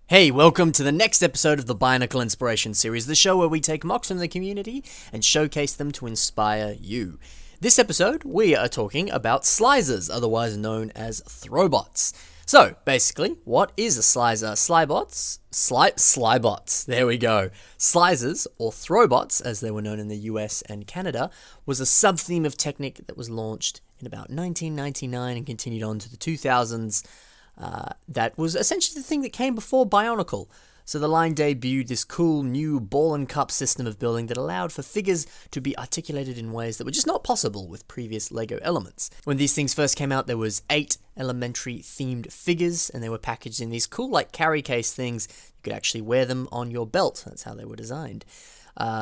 Hey, welcome to the next episode of the Bionicle Inspiration Series, the show where we take mocks from the community and showcase them to inspire you. This episode, we are talking about Slizers, otherwise known as Throwbots. So, basically, what is a Slizer? Slybots, there we go. Slizers, or Throwbots, as they were known in the US and Canada, was a sub-theme of Technic that was launched in about 1999 and continued on to the 2000s. That was essentially the thing that came before Bionicle. So the line debuted this cool new ball and cup system of building that allowed for figures to be articulated in ways that were just not possible with previous LEGO elements. When these things first came out, there was 8 elementary themed figures, and they were packaged in these cool like carry case things. You could actually wear them on your belt. That's how they were designed.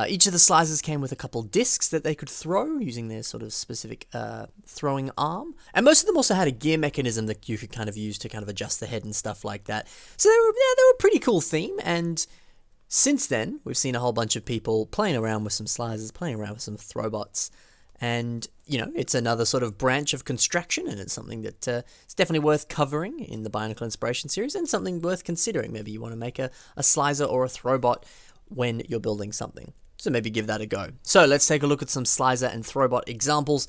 Each of the Slizers came with a couple discs that they could throw using their sort of specific throwing arm. And most of them also had a gear mechanism that you could kind of use to kind of adjust the head and stuff like that. So they were a pretty cool theme. And since then, we've seen a whole bunch of people playing around with some Slizers, playing around with some Throwbots. And, you know, it's another sort of branch of construction, and it's something that is definitely worth covering in the Bionicle Inspiration series, and something worth considering. Maybe you want to make a Slizer or a Throwbot when you're building something. So maybe give that a go. So let's take a look at some Slizer and Throwbot examples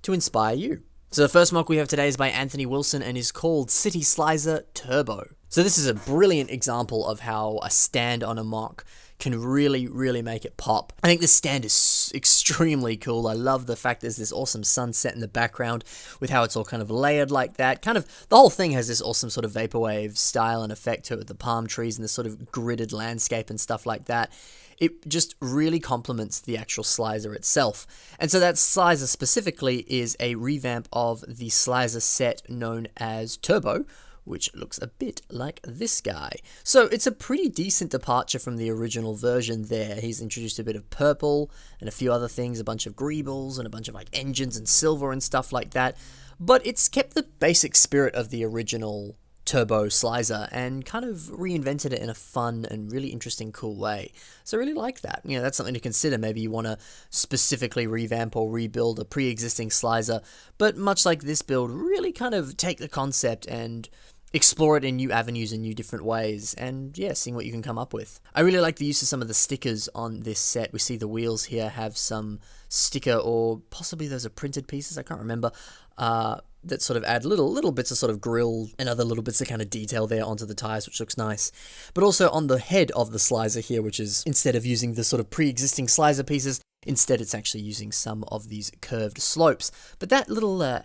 to inspire you. So the first mock we have today is by Anthony Wilson and is called City Slizer Turbo. So this is a brilliant example of how a stand on a mock can really make it pop. I think this stand is extremely cool. I love the fact there's this awesome sunset in the background with how it's all kind of layered like that. Kind of, the whole thing has this awesome sort of vaporwave style and effect to it with the palm trees and this sort of gridded landscape and stuff like that. It just really complements the actual Slizer itself. And so that Slizer specifically is a revamp of the Slizer set known as Turbo, which looks a bit like this guy. So it's a pretty decent departure from the original version there. He's introduced a bit of purple and a few other things, a bunch of greebles and a bunch of like engines and silver and stuff like that. But it's kept the basic spirit of the original Turbo Slizer and kind of reinvented it in a fun and really interesting, cool way. So I really like that. You know, that's something to consider. Maybe you want to specifically revamp or rebuild a pre-existing Slizer, but much like this build, really kind of take the concept and explore it in new avenues and new different ways, and yeah, seeing what you can come up with. I really like the use of some of the stickers on this set. We see the wheels here have some sticker, or possibly those are printed pieces, I can't remember, that sort of add little bits of sort of grill and other little bits of kind of detail there onto the tires, which looks nice. But also on the head of the Slizer here, which is, instead of using the sort of pre-existing Slizer pieces, instead it's actually using some of these curved slopes. But that little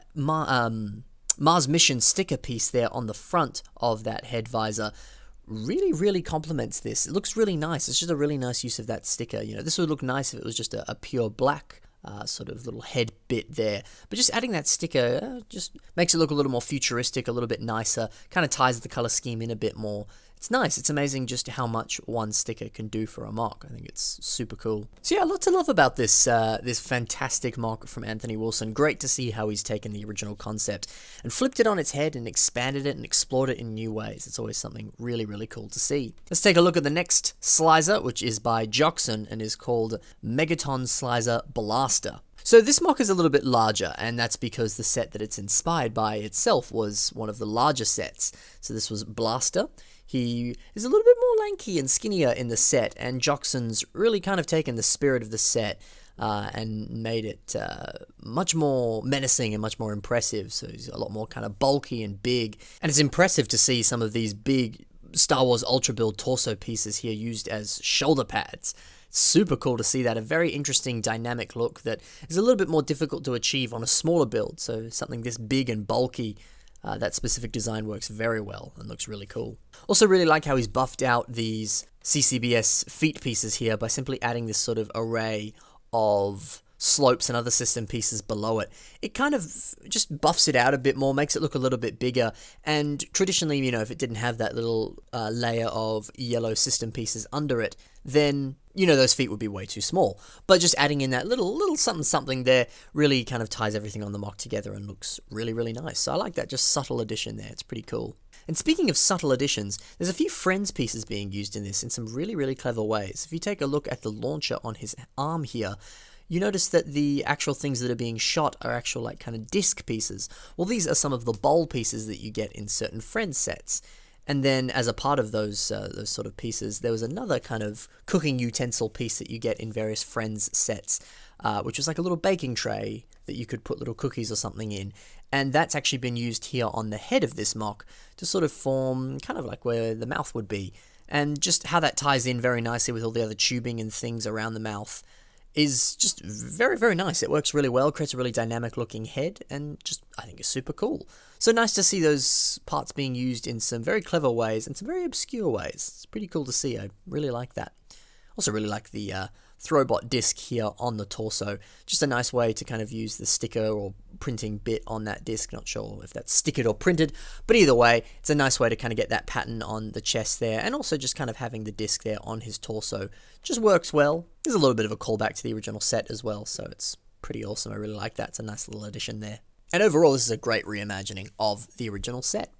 Mars Mission sticker piece there on the front of that head visor really complements this. It looks really nice. It's just a really nice use of that sticker. You know, this would look nice if it was just a pure black sort of little head bit there. But just adding that sticker just makes it look a little more futuristic, a little bit nicer, kind of ties the color scheme in a bit more. It's nice. It's amazing just how much one sticker can do for a mock. I think it's super cool. So yeah, a lot to love about this this fantastic mock from Anthony Wilson. Great to see how he's taken the original concept and flipped it on its head and expanded it and explored it in new ways. It's always something really cool to see. Let's take a look at the next Slizer, which is by Joxon and is called Megaton Slizer Blaster. So this mock is a little bit larger, and that's because the set that it's inspired by itself was one of the larger sets. So this was Blaster. He is a little bit more lanky and skinnier in the set, and Joxon's really kind of taken the spirit of the set and made it much more menacing and much more impressive. So he's a lot more kind of bulky and big, and it's impressive to see some of these big Star Wars Ultra Build torso pieces here used as shoulder pads. Super cool to see that. A very interesting dynamic look that is a little bit more difficult to achieve on a smaller build. So something this big and bulky, that specific design works very well and looks really cool. Also really like how he's buffed out these CCBS feet pieces here by simply adding this sort of array of slopes and other system pieces below it. It kind of just buffs it out a bit more, makes it look a little bit bigger, and traditionally, you know, if it didn't have that little layer of yellow system pieces under it, then, you know, those feet would be way too small. But just adding in that little something there really kind of ties everything on the mock together and looks really nice. So I like that just subtle addition there. It's pretty cool. And speaking of subtle additions, there's a few Friends pieces being used in this in some really clever ways. If you take a look at the launcher on his arm here, you notice that the actual things that are being shot are actual like kind of disc pieces. Well, these are some of the bowl pieces that you get in certain Friends sets. And then as a part of those sort of pieces, there was another kind of cooking utensil piece that you get in various Friends sets, which was like a little baking tray that you could put little cookies or something in. And that's actually been used here on the head of this mock to sort of form kind of like where the mouth would be. And just how that ties in very nicely with all the other tubing and things around the mouth is just very, very nice. It works really well, creates a really dynamic looking head, and just, I think, is super cool. So nice to see those parts being used in some very clever ways and some very obscure ways. It's pretty cool to see. I really like that. Also really like the Throwbot disc here on the torso. Just a nice way to kind of use the sticker or printing bit on that disc. Not sure if that's stickered or printed, but either way, it's a nice way to kind of get that pattern on the chest there, and also just kind of having the disc there on his torso just works well. There's a little bit of a callback to the original set as well, so it's pretty awesome. I really like that. It's a nice little addition there. And overall, this is a great reimagining of the original set.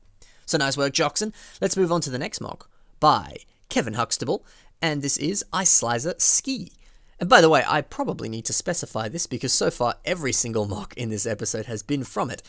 So nice work, Joxon. Let's move on to the next mock by Kevin Huxtable, and this is Ice Slicer Ski. And by the way, I probably need to specify this because so far every single mock in this episode has been from it.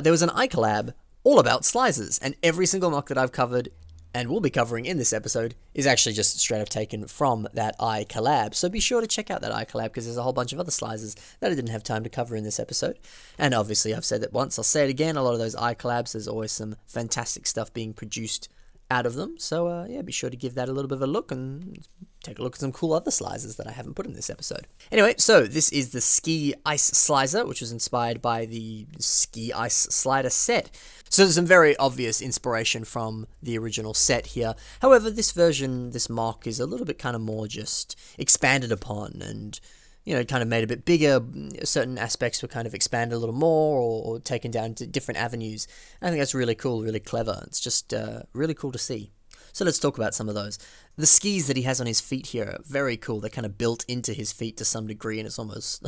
There was an iCollab all about Slizers, and every single mock that I've covered and will be covering in this episode is actually just straight up taken from that iCollab. So be sure to check out that iCollab because there's a whole bunch of other Slizers that I didn't have time to cover in this episode. And obviously I've said that once, I'll say it again, a lot of those iCollabs, there's always some fantastic stuff being produced out of them. So yeah, be sure to give that a little bit of a look and take a look at some cool other Slizers that I haven't put in this episode. Anyway, so this is the Ski Ice Slicer, which was inspired by the Ski Ice Slider set. So there's some very obvious inspiration from the original set here. However, this version, this mock, is a little bit kind of more just expanded upon and, you know, kind of made a bit bigger. Certain aspects were kind of expanded a little more or taken down to different avenues. I think that's really cool, really clever. It's just really cool to see. So let's talk about some of those. The skis that he has on his feet here are very cool. They're kind of built into his feet to some degree, and it's almost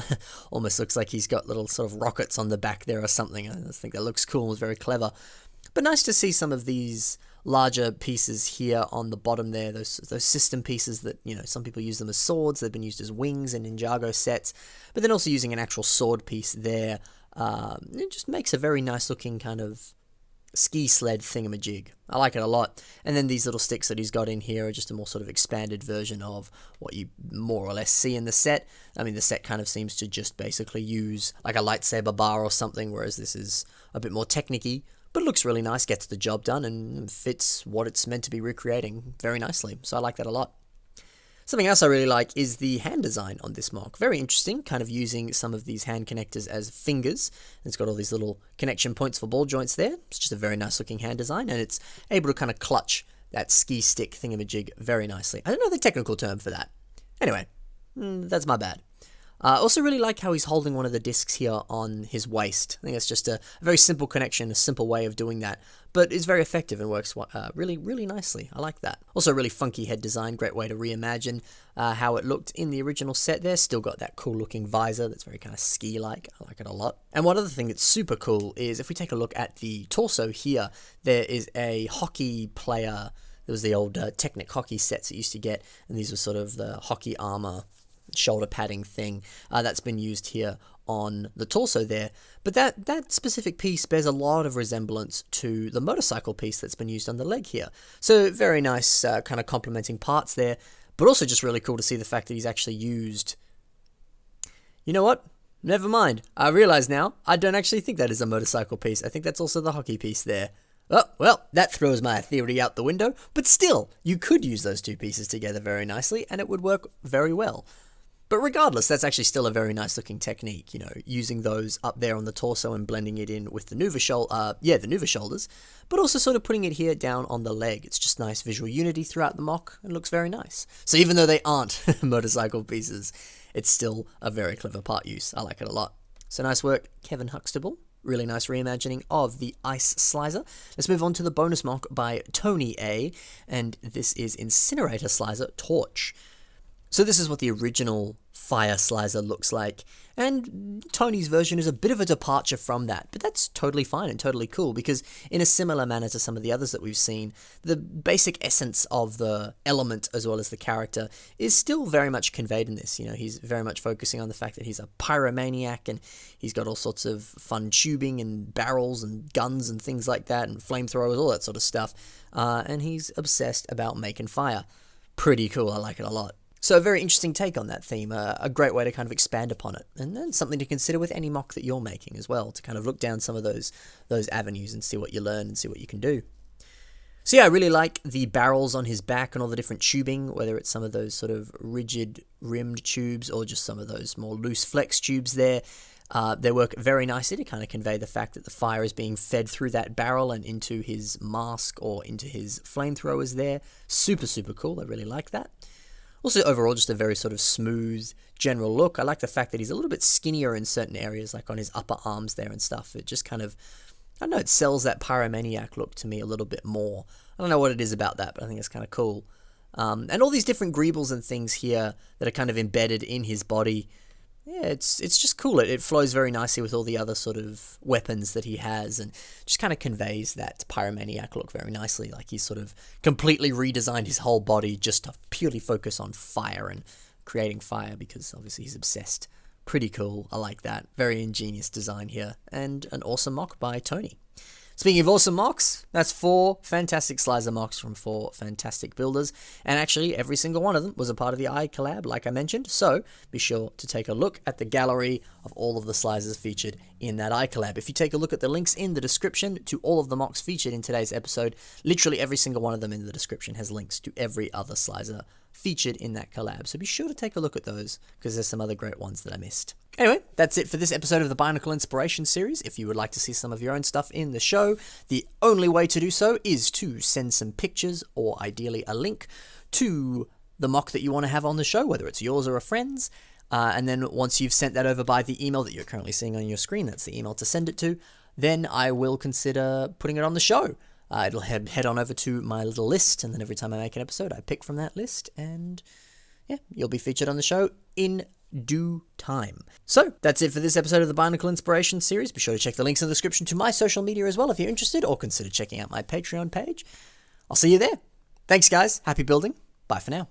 looks like he's got little sort of rockets on the back there or something. I just think that looks cool and very clever. But nice to see some of these larger pieces here on the bottom there, those system pieces that, you know, some people use them as swords. They've been used as wings in Ninjago sets, but then also using an actual sword piece there. It just makes a very nice looking kind of ski sled thingamajig. I like it a lot. And then these little sticks that he's got in here are just a more sort of expanded version of what you more or less see in the set. I mean, the set kind of seems to just basically use like a lightsaber bar or something, whereas this is a bit more technic-y, but it looks really nice, gets the job done, and fits what it's meant to be recreating very nicely. So I like that a lot. Something else I really like is the hand design on this mock. Very interesting, kind of using some of these hand connectors as fingers. It's got all these little connection points for ball joints there. It's just a very nice looking hand design, and it's able to kind of clutch that ski stick thingamajig very nicely. I don't know the technical term for that. Anyway, that's my bad. I also really like how he's holding one of the discs here on his waist. I think it's just a very simple connection, a simple way of doing that, but it's very effective and works really, really nicely. I like that. Also, really funky head design, great way to reimagine how it looked in the original set there. Still got that cool looking visor that's very kind of ski-like. I like it a lot. And one other thing that's super cool is if we take a look at the torso here, there is a hockey player. There was the old Technic hockey sets that you used to get, and these were sort of the hockey armor shoulder padding thing that's been used here on the torso there. But that specific piece bears a lot of resemblance to the motorcycle piece that's been used on the leg here. So very nice kind of complementing parts there, but also just really cool to see the fact that he's actually used... You know what? Never mind. I realize now, I don't actually think that is a motorcycle piece. I think that's also the hockey piece there. Oh, well, that throws my theory out the window, but still, you could use those two pieces together very nicely, and it would work very well. But regardless, that's actually still a very nice looking technique, you know, using those up there on the torso and blending it in with the Nuva shoulders, but also sort of putting it here down on the leg. It's just nice visual unity throughout the mock and looks very nice. So even though they aren't motorcycle pieces, it's still a very clever part use. I like it a lot. So nice work, Kevin Huxtable. Really nice reimagining of the Ice Slicer. Let's move on to the bonus mock by Tony A, and this is Incinerator Slicer Torch. So this is what the original Fire Slicer looks like, and Tony's version is a bit of a departure from that, but that's totally fine and totally cool, because in a similar manner to some of the others that we've seen, the basic essence of the element as well as the character is still very much conveyed in this. You know, he's very much focusing on the fact that he's a pyromaniac, and he's got all sorts of fun tubing and barrels and guns and things like that, and flamethrowers, all that sort of stuff, and he's obsessed about making fire. Pretty cool, I like it a lot. So a very interesting take on that theme, a great way to kind of expand upon it, and then something to consider with any mock that you're making as well, to kind of look down some of those avenues and see what you learn and see what you can do. So yeah, I really like the barrels on his back and all the different tubing, whether it's some of those sort of rigid rimmed tubes or just some of those more loose flex tubes there. They work very nicely to kind of convey the fact that the fire is being fed through that barrel and into his mask or into his flamethrowers there. Super, super cool. I really like that. Also, overall, just a very sort of smooth, general look. I like the fact that he's a little bit skinnier in certain areas, like on his upper arms there and stuff. It just kind of, I don't know, it sells that pyromaniac look to me a little bit more. I don't know what it is about that, but I think it's kind of cool. And all these different greebles and things here that are kind of embedded in his body. Yeah, it's just cool. It flows very nicely with all the other sort of weapons that he has, and just kind of conveys that pyromaniac look very nicely. Like he's sort of completely redesigned his whole body just to purely focus on fire and creating fire, because obviously he's obsessed. Pretty cool. I like that. Very ingenious design here, and an awesome mock by Tony. Speaking of awesome mocks, that's 4 fantastic Slicer mocks from 4 fantastic builders, and actually every single one of them was a part of the iCollab, like I mentioned, so be sure to take a look at the gallery of all of the Slicers featured in that iCollab. If you take a look at the links in the description to all of the mocks featured in today's episode, literally every single one of them in the description has links to every other Slicer featured in that collab, so be sure to take a look at those, because there's some other great ones that I missed. Anyway, that's it for this episode of the Bionicle Inspiration series. If you would like to see some of your own stuff in the show, the only way to do so is to send some pictures, or ideally a link, to the mock that you want to have on the show, whether it's yours or a friend's, and then once you've sent that over by the email that you're currently seeing on your screen, that's the email to send it to, then I will consider putting it on the show. It'll head on over to my little list, and then every time I make an episode, I pick from that list, and yeah, you'll be featured on the show in due time. So, that's it for this episode of the Bionicle Inspiration series. Be sure to check the links in the description to my social media as well if you're interested, or consider checking out my Patreon page. I'll see you there. Thanks, guys. Happy building. Bye for now.